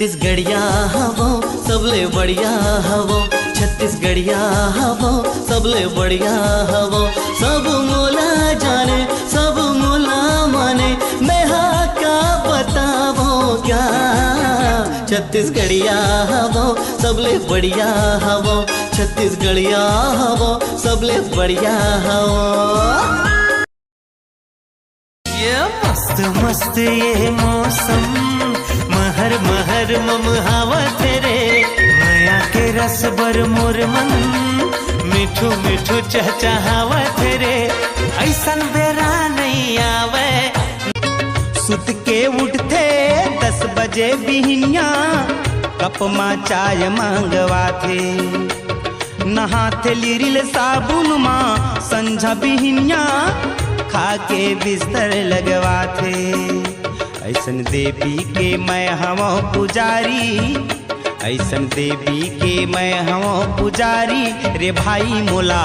छत्तीसगढ़िया हवो सबले बढ़िया हवो, छत्तीसगढ़िया हवो सबले बढ़िया हवो। सब मोला जाने सब मोला माने, मैं हाँ का बतावो क्या। छत्तीसगढ़िया हवो सबले बढ़िया हवो, छत्तीसगढ़िया हवो सबले बढ़िया हवो। ये मस्त मस्त ये मौसम, महर महर मम हवा तेरे, माया के रस बर मोर मन, मिठू मिठू चहचहावा तेरे, ऐसन बेरा नहीं आवे। सुत के उठते 10 बजे बिहनिया, कप मा चाय मांगवा थे, नहाते लिरिल साबुन मा संझा बिहनिया, खा के बिस्तर लगवा थे। ऐसन देवी के मैं हवो पुजारी, ऐसन देवी के मैं हवो पुजारी, रे भाई मोला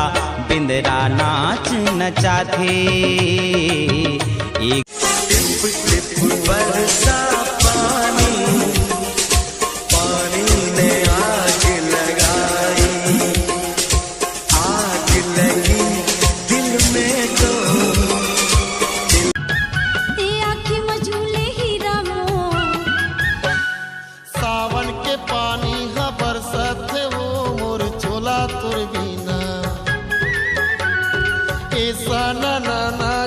बिंदरा नाच नचाथे। एक टिप टिप बरसा पानी, पानी ने आग लगाई, आग लगी दिल में तो। सावन के पानी हा बरसत वो मोर चोला तुर बिना, ऐसा ना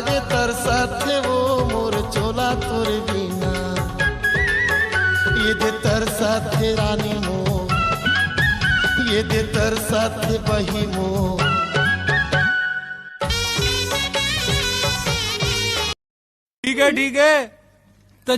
जे तरसत वो मोर चोला तुर बिना, ये दे तरसत रानी मो, ये दे तरसत बही मो। ठीक है तो